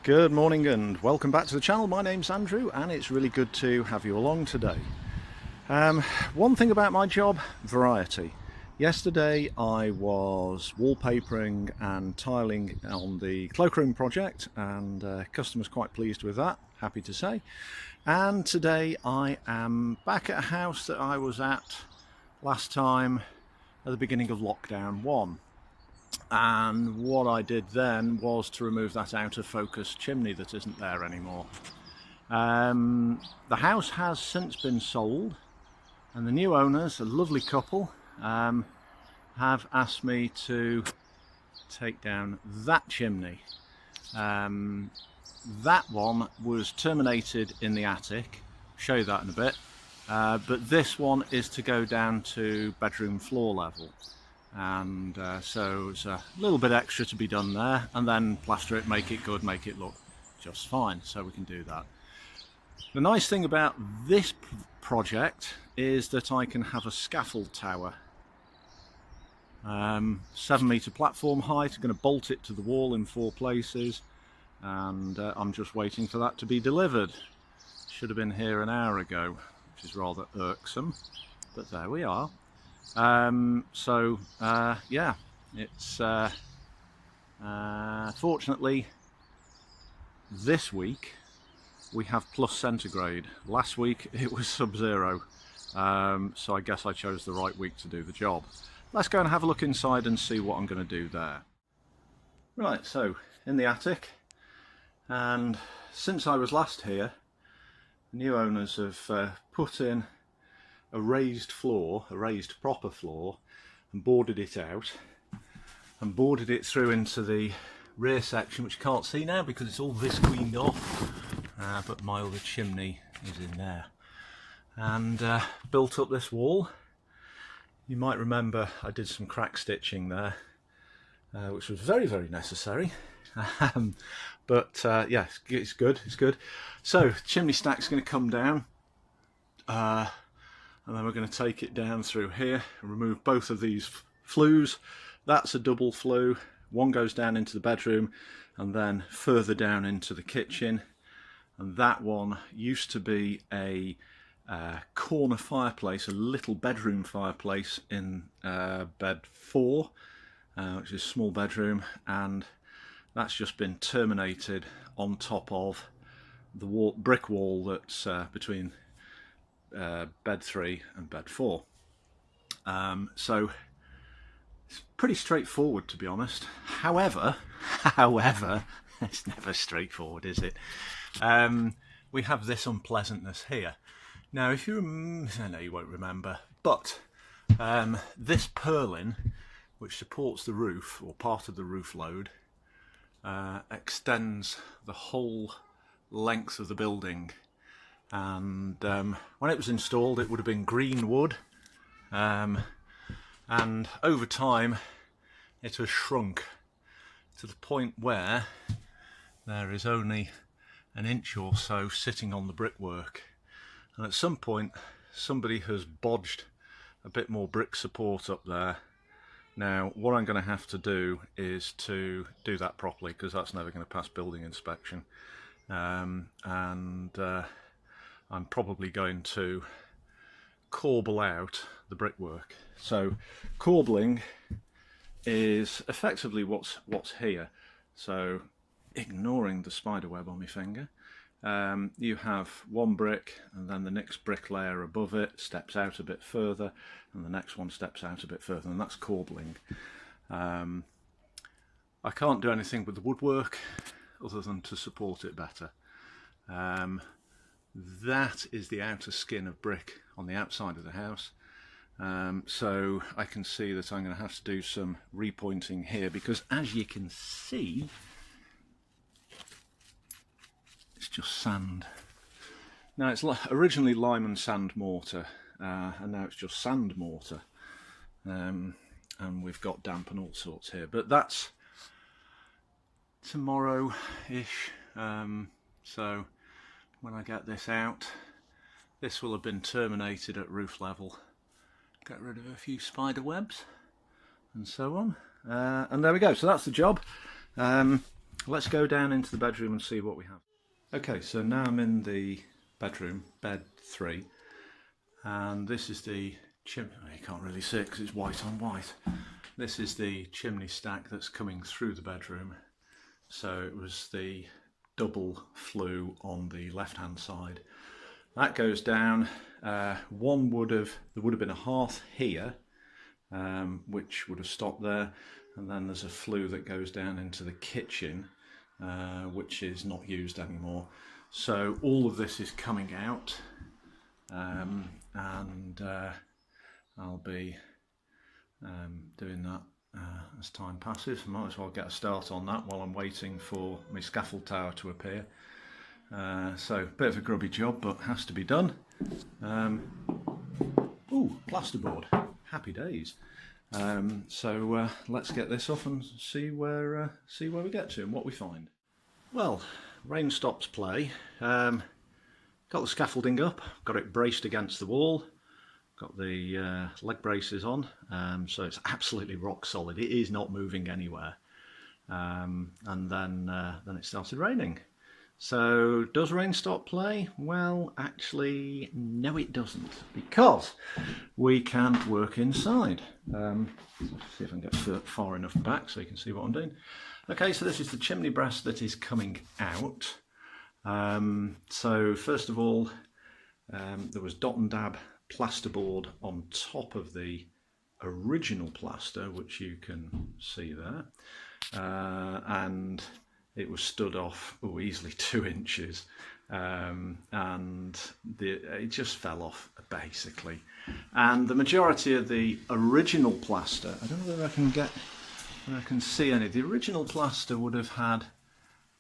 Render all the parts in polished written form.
Good morning and welcome back to the channel. My name's Andrew and it's really good to have you along today. One thing about my job, variety. Yesterday I was wallpapering and tiling on the cloakroom project and customers quite pleased with that, happy to say. And today I am back at a house that I was at last time at the beginning of lockdown 1. And what I did then was to remove that out of focus chimney that isn't there anymore. The house has since been sold and the new owners, a lovely couple, have asked me to take down that chimney. That one was terminated in the attic, I'll show you that in a bit, but this one is to go down to bedroom floor level. And so it's a little bit extra to be done there, and then plaster it, make it good, make it look just fine, so we can do that. The nice thing about this project is that I can have a scaffold tower, 7-metre platform height. I'm going to bolt it to the wall in 4 places, and I'm just waiting for that to be delivered. Should have been here an hour ago, which is rather irksome, but there we are. Yeah, it's fortunately this week we have plus centigrade. Last week it was sub-zero, so I guess I chose the right week to do the job. Let's go and have a look inside and see what I'm going to do there. Right, so in the attic, and since I was last here, the new owners have put in a raised floor, a raised proper floor, and boarded it out and boarded it through into the rear section, which you can't see now because it's all visqueened off, but my other chimney is in there, and built up this wall. You might remember I did some crack stitching there, which was very, very necessary. But yeah, it's good, it's good. So chimney stack's going to come down, and then we're going to take it down through here and remove both of these flues. That's a double flue. One goes down into the bedroom and then further down into the kitchen. And that one used to be a corner fireplace, a little bedroom fireplace in bed 4, which is a small bedroom, and that's just been terminated on top of the brick wall that's between bed 3 and bed 4. So it's pretty straightforward, to be honest. However, it's never straightforward, is it? We have this unpleasantness here. Now, if you I know you won't remember, but this purlin, which supports the roof, or part of the roof load, extends the whole length of the building. And when it was installed, it would have been green wood, and over time it has shrunk to the point where there is only an inch or so sitting on the brickwork, and at some point somebody has bodged a bit more brick support up there. Now what I'm going to have to do is to do that properly, because that's never going to pass building inspection, I'm probably going to corbel out the brickwork. So corbelling is effectively what's here. So ignoring the spider web on my finger, you have one brick, and then the next brick layer above it steps out a bit further, and the next one steps out a bit further, and that's corbelling. I can't do anything with the woodwork other than to support it better. That is the outer skin of brick on the outside of the house, so I can see that I'm going to have to do some repointing here, because as you can see, it's just sand. Now it's originally lime and sand mortar, and now it's just sand mortar, and we've got damp and all sorts here, but that's tomorrow-ish, so when I get this out, this will have been terminated at roof level. Get rid of a few spider webs and so on, and there we go. So that's the job. let's go down into the bedroom and see what we have. Okay, so now I'm in the bedroom, bed 3, and this is the chimney. You can't really see it because it's white on white. This is the chimney stack that's coming through the bedroom. So it was the double flue on the left hand side. That goes down. There would have been a hearth here, which would have stopped there, and then there's a flue that goes down into the kitchen, which is not used anymore. So all of this is coming out, and I'll be doing that as time passes. I might as well get a start on that while I'm waiting for my scaffold tower to appear. So a bit of a grubby job, but has to be done. Ooh, plasterboard, happy days. So let's get this off and see where we get to and what we find. Well, rain stops play. Got the scaffolding up, got it braced against the wall, got the leg braces on, so it's absolutely rock solid. It is not moving anywhere. And then it started raining. So does rain stop play? Well, actually, no it doesn't, because we can work inside. See if I can get far enough back so you can see what I'm doing. Okay, so this is the chimney breast that is coming out. So first of all, there was dot and dab plasterboard on top of the original plaster, which you can see there, and it was stood off easily 2 inches, and it just fell off basically. And the majority of the original plaster, I don't know whether I can see any. The original plaster would have had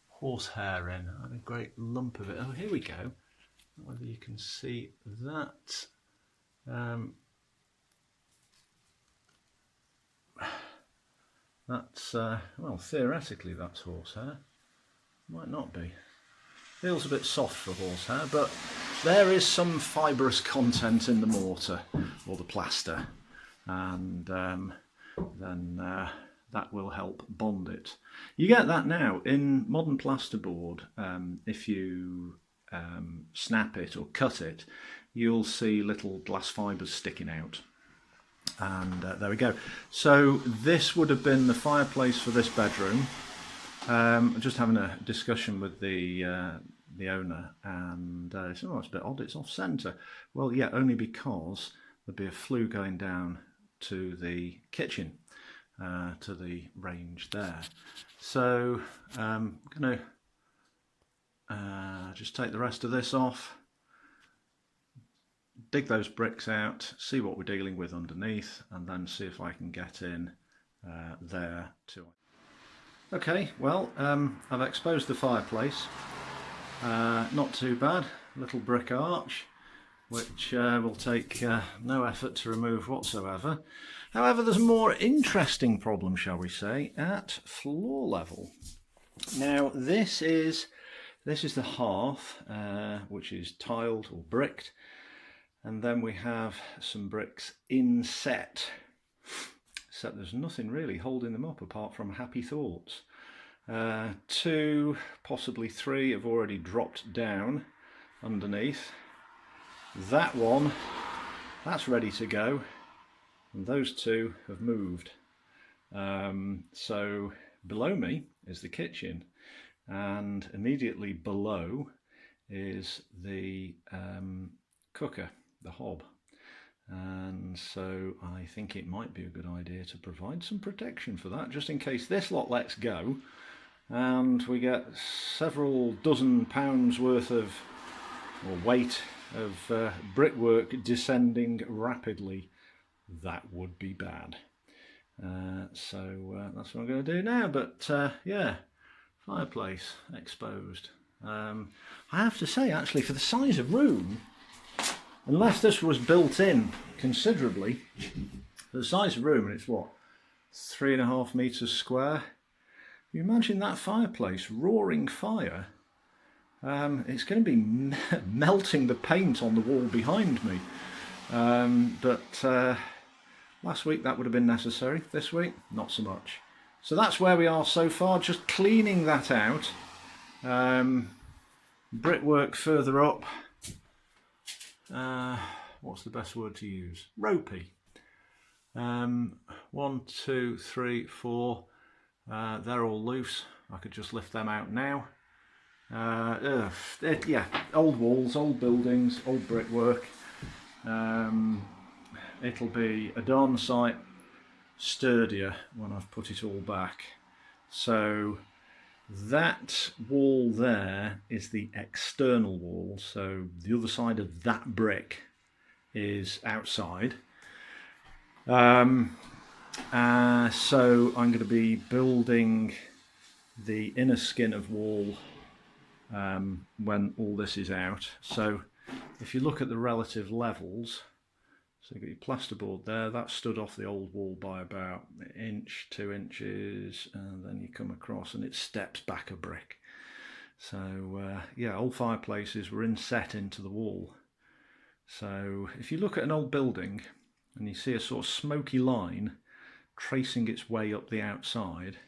horsehair in. I had a great lump of it. Oh, here we go. I don't know whether you can see that. That's, well, theoretically that's horsehair. Might not be. Feels a bit soft for horsehair, but there is some fibrous content in the mortar or the plaster, and then that will help bond it. You get that now in modern plasterboard. If you snap it or cut it, you'll see little glass fibres sticking out. And there we go. So this would have been the fireplace for this bedroom. Just having a discussion with the owner, and he said, "Oh, it's a bit odd, it's off centre." Well, yeah, only because there'd be a flue going down to the kitchen, to the range there. So I'm going to just take the rest of this off, dig those bricks out, see what we're dealing with underneath, and then see if I can get in there too. Okay, well, I've exposed the fireplace. Not too bad, little brick arch, which will take no effort to remove whatsoever. However, there's a more interesting problem, shall we say, at floor level. Now, this is the hearth, which is tiled or bricked, and then we have some bricks inset. So there's nothing really holding them up apart from happy thoughts. 2, possibly 3 have already dropped down underneath. That one, that's ready to go, and those 2 have moved. So below me is the kitchen, and immediately below is the cooker, the hob. And so I think it might be a good idea to provide some protection for that, just in case this lot lets go and we get several dozen pounds worth of, or weight of brickwork descending rapidly. That would be bad. So that's what I'm going to do now. But yeah, fireplace exposed. I have to say, actually, for the size of room, unless this was built in considerably, for the size of room, and it's what, 3.5 metres square. You imagine that fireplace, roaring fire. It's going to be melting the paint on the wall behind me. But last week that would have been necessary. This week, not so much. So that's where we are so far, just cleaning that out. Brickwork further up. What's the best word to use? Ropey. 1, 2, 3, 4. They're all loose. I could just lift them out now. Yeah, old walls, old buildings, old brickwork. It'll be a darn sight sturdier when I've put it all back. So that wall there is the external wall, so the other side of that brick is outside. So I'm going to be building the inner skin of wall when all this is out. So if you look at the relative levels, so you've got your plasterboard there, that stood off the old wall by about an inch, 2 inches, and then you come across and it steps back a brick. So yeah, old fireplaces were inset into the wall. So if you look at an old building and you see a sort of smoky line tracing its way up the outside,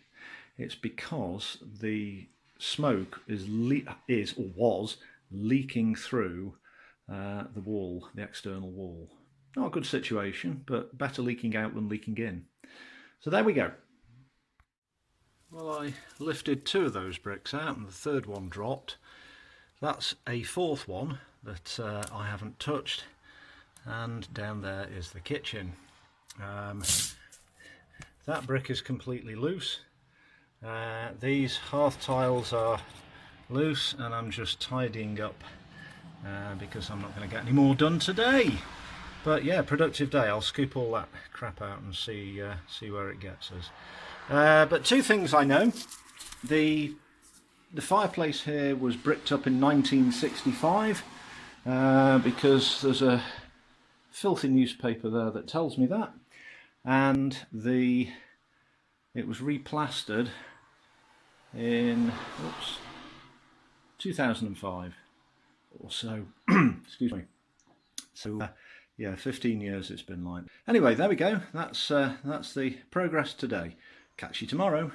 it's because the smoke was leaking through the wall, the external wall. Not a good situation, but better leaking out than leaking in. So there we go. Well, I lifted 2 of those bricks out and the third one dropped. That's a 4th one that I haven't touched, and down there is the kitchen. That brick is completely loose. These hearth tiles are loose, and I'm just tidying up because I'm not going to get any more done today. But yeah, productive day. I'll scoop all that crap out and see where it gets us. But 2 things I know. The fireplace here was bricked up in 1965 because there's a filthy newspaper there that tells me that, and it was replastered in 2005 or so. Excuse me. So yeah, 15 years it's been like. Anyway, there we go. That's the progress today. Catch you tomorrow.